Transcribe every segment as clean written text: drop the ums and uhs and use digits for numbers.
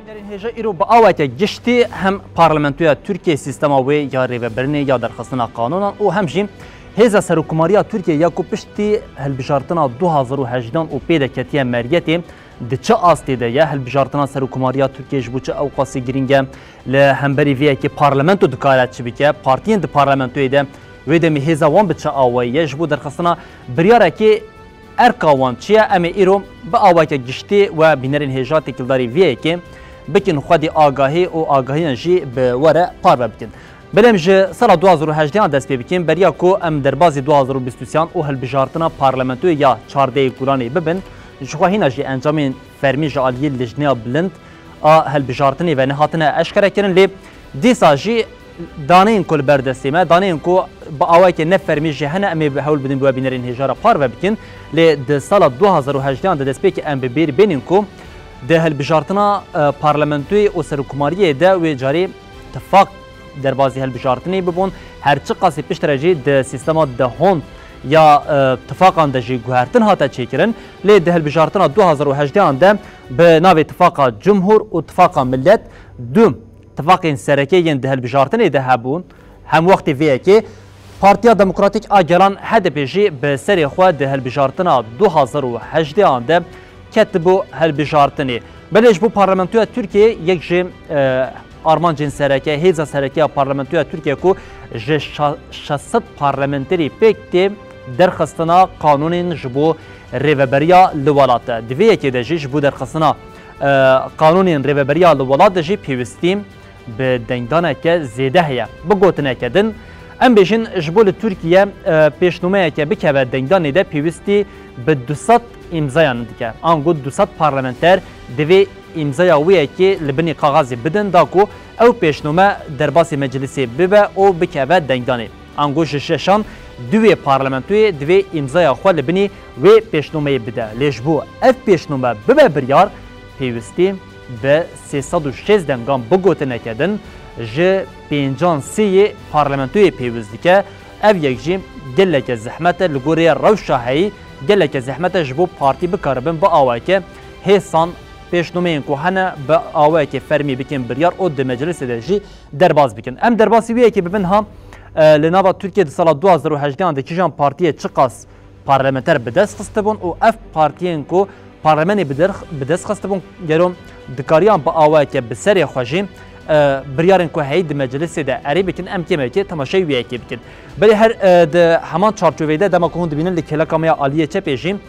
هجا ایرو با آوات گشتی هم پارلمانتویا ترکیه سیستما و یا ریوبرنی یا درخواستنا قانونا و همجیم هزا سرکوماریا ترکیه یا کو پشتی هلبجارتنا 2018 و پیدا کتیه مریتی د چه آستی ده یا هلبجارتنا سرکوماریا ترکیه جبو چه اوقاسی گرینگه لهمبری ویه که پارلمانتو دکارت چه بکه پارتین د پارلمانتوی ده و ده می هزا وان بچه آوایه جبو درخواستنا بریاره که ارکاوان چیه اما ایرو با آوات گشتی و بینرین هجا تکلداری ویه که بکن خودی آگاهی و آگاهی جی به وره پارو بکن. بلیم جه سال 2018 دست پی بکن بریا کو ام در بازی 2023 او هلبجارتنا پارلمانتوی یا 14 کورانی ببن جخواهینا جی انجامین فرمی جعالی لجنه بلند هلبجارتنی و نهاتنا اشکره کرن لی دیسا جی دانین کل بردستیمه دانین کو با آوائی که نفرمی جی هنه امی بحول بدن بوا بینرین هجارا پارو بکن لی ده سال 2018 دست پی که ام ببیر بینین کو ده هلبجارتنا پارلمانتوی و سرکوماریه ده و جاری اتفاق در بازی هلبجارتنی ببون هرچی قاسی پشترجی ده سیستما ده هون یا اتفاقا ده جی گوهرتن هاتا چیکرن لی ده هلبجارتنا 2018 ده به ناو اتفاق جمهور و اتفاق ملت دوم اتفاق سرکی ده هلبجارتنی ده هبون هم وقت ویه که پارتیا دموکراتیک آگران هدف جی به سری خود ده هلبجارتنا 2018 ده کتبو هلبجارتنی بلش بو پارلمانتویا ترکیه یک جه آرمان جن سرکه هیزا سرکه پارلمانتویا ترکیه کو جه 600 پارلمانتری پکتی درخواستنا قانون جبو ریوبریا لولاته دویه که ده جبو درخواستنا قانون ریوبریا لولاته جی پیوستیم به دنگدانه که زیده هیا بگوتنه کدن ام بیشن جبول ترکیه پیشنمه که بکه دنگدانه ده پیوستی به 200 امضایان دیگه آنگو 200 پارلمانتر دوی امضای ویه که لبنی کاغذی بدن داکو او پیشنمه در باسی مجلسی ببه او بکه دنگدانه آنگو ششان دوی پارلمانتوی دوی امضای خو لبنی و پیشنمه بده لیجبو اف پیشنمه ببه بریار پیوستی به 306 دنگان بگوتنه کدن جه 53 پارلمانتوی پیوستی که او یک جیم گلک زحمت لگوری روشاهی گلک زحمت جبو پارتی بکاربن با آوائی که هیسان پیشنمه این که هنه با آوائی که فرمی بکن بریار او ده مجلس ده جی درباز بکن ام دربازی ویه که ببین ها لناوا ترکیه ده سال 2018 ده کجان پارتیه چقاس پارلمانتر بدست خسته بون و اف پارتیه که پارلمانی بدست خسته بون گرم دکاریان با آوائی که بسری خوشیم بریارن که هید مجلس ده اری بکن ام کمه که تماشای ویه که بکن بلی هر ده همان چارچوبه ده دما که هون دبینن لکلا کامیا آلیه چه پیشیم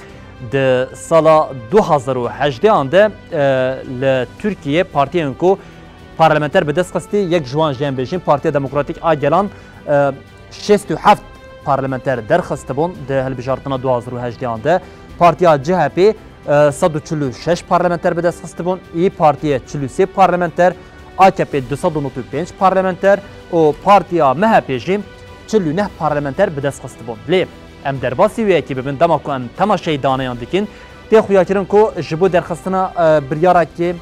ده سال 2018 ده لترکیه پارتیه که پارلمانتر به دست خستی یک جوان جیم بیشیم پارتی دموکراتیک آگلان 67 پارلمانتر درخواست بون ده هلبجارتنا 2018 ده پارتیا CHP 146 پارلمانتر به دست خسته بون ای پارتی 43 پارلمانتر AKP 295 پارلمانتر و پارتیا MHP جیم 49 پارلمانتر به دست خسته بون لی ام در باسی وی که ببین دما کن تماشای دانیان دکین تی خویا کرن کو جبو درخواستنا بریارا که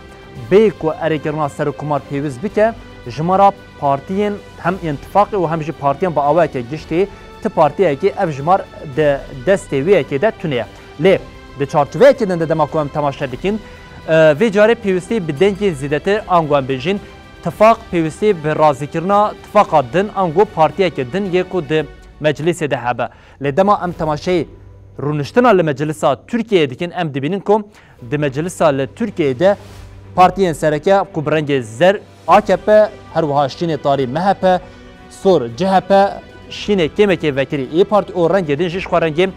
بی کو اریکرنا سرکومار پیوز بکه جمارا پارتین هم اتفاق و هم پارتین با آوائی که گشتی تی پارتیه که اف جمار دستی وی که ده تونه لی ده چارچوه که دنده دما کن تماشا دکین وی جاره پیوستی به دنگی زیدتر آنگوان بیجین اتفاق پیوستی به رازی کرنا اتفاق دن آنگو پارتیه که دن یکو ده مجلس ده هبه لدما ام تماشای رونشتنا لمجلسا ترکیه دکن ام دبینن کم ده مجلسا لترکیه ده پارتیین سرکه کو برنگ زر AKP هر وها شین طاری MHP سور CHP شین کمکی وکری ای پارتی او رنگ دن جش خورنگ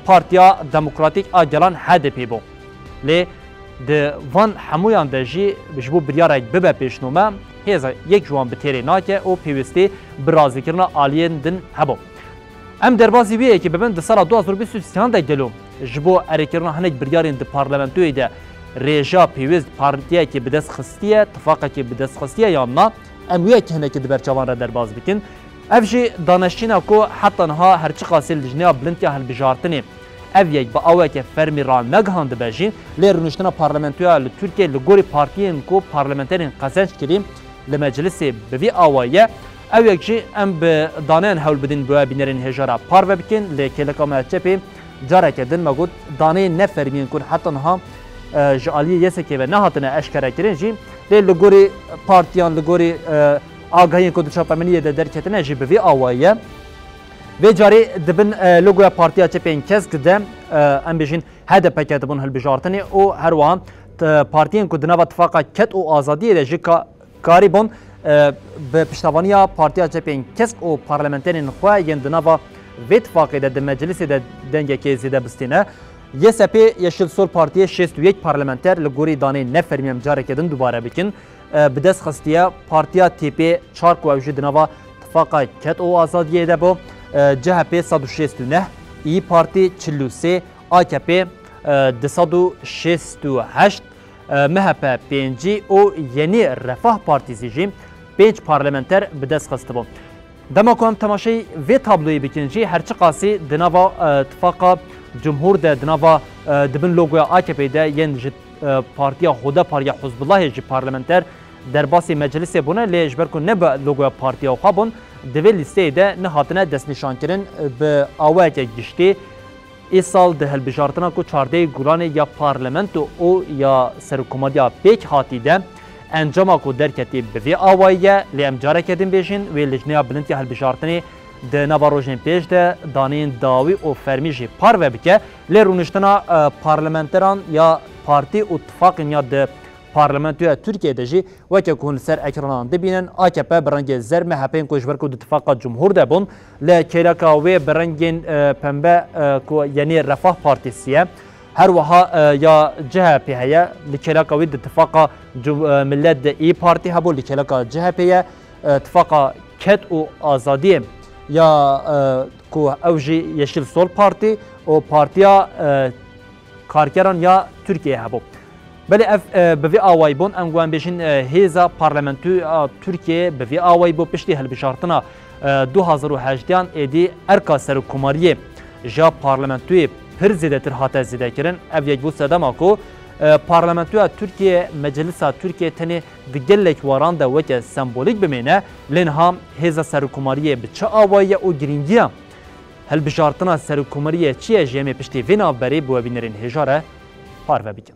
پارتیا دموکراتیک آگلان HDP بو لی ده وان همویان ده جی بجبو بریارک ببه پیشنومه هیزا یک جوان بتیری ناکه او پیوستی برازی کرنا آلین دن هبو ام دربازی ویه که ببین ده سال 2023 ده گلو جبو اریکرنا هنگ بریارین ده پارلمانتوی ده ریجا پیوز پارتیه که بدست خستیه اتفاقه که بدست خستیه یا نه ام ویه که هنگ ده برچوان را درباز بکن افجی دانشتینا کو حتی نها هرچی قاسی لجنه بلند که هلبجارتنی ev yek ba aweke fermi ra neghand bejin lê rûniştina parlamentoya li Tirkiye li gorî partiyên ku parlamenterên qezenç kirî li meclisê bi vî awayê ew yek jî em bi daneyên hewl bidin bi bînerên hêjara parve bikin lê kêleka me çepê careke din me got daneyên nefermiyên ku heta niha ji aliyê Yêsekê ve nehatine eşkerekirin jî lê li gorî partiyan li gorî agahiyên ku di çapemeniyê de derketine jî bi vê awayî vê carî dibin logoya Partiya Çepên Kesk de em bêjin HDP'ke dibûn hilbijartinê û her wiha partiyên ku di nava Tifaka Ket û Azadiyê de jî karî bûn bi piştavaniya Partiya Çepên Kesk û parlamenterên xwe yên di nava vê tifakê de di meclisê de dengekê zêde bistîne. YSP Yeşil Sol Partiye 61 parlamenter li gorî danê nefermiyem carekê din dubare bikin. Bi dest xistiye Partiya TP çar ku ew jî di nava Tifaka Ket û Azadiyê de bû. CHP 169, İYİ Parti 43, AKP 268, MHP 5 û Yeni Refah Partîsî jî 5 parlamenter bi dest xist bûn. Dema ku em temaşeyê vê tabloyê bikin jî her çi qasî di nava Tifaka Cumhur de di nava dibin logoya AKP de yên ji Partiya Xuda Partiya Hizbullahê jî parlamenter derbasî meclisê bûne lê ji ber ku ne bi logoya partiya xwe bûn divê lîsteyê de nehatine destnîşankirin bi awayeke giştî îsal di hilbijartina ku çardeyê guranê ya parlamento û ya serokkomariya pêk hatî de encama ku derketî bi vê awayî lê em careke din bêjin wê lijneya bilintiya hilbijartinê di nava rojên pêş de daneyên dawî û fermî jî parve bike lê rûniştina parlamenteran ya partî û tifaqên ya di parlamentoya Türkiye'de jî weke ku hûn ser ekranan dibînin AKP bi rengê zer MHP'ên ku ji ber ku di Tifaka Cumhur de bûn lê kêleka wê bi rengên pembe ku Yenî Refah Partîsî ye her wiha ya CHP heye li kêleka wê di Tifaka Millet de İYİ Parti hebû li kêleka CHP ye Tifaka Ket û Azadiyê ya ku ew jî Yeşil Sol Parti û Partiya Karkeran ya Türkiye hebû. Belê ev bi vê awayî bûn em guhan bêjin hêza parlamentoya Tirkiye bi vê awayî bû piştî hilbijartina 2018yan êdî erka serokkomariyê ja parlamentoyê pir zêdetir hate zêdekirin ev yek bû sedema ku parlamentoya Tirkiye Meclisa Tirkiye tenê di gelek waran de weke sembolîk bimêne lê niha hêza serokkomariyê bi çi awayî û giringiya hilbijartina serokkomariyê çi ye ji em ê piştî vê navberê bi we bînerin hêja re parve bikin.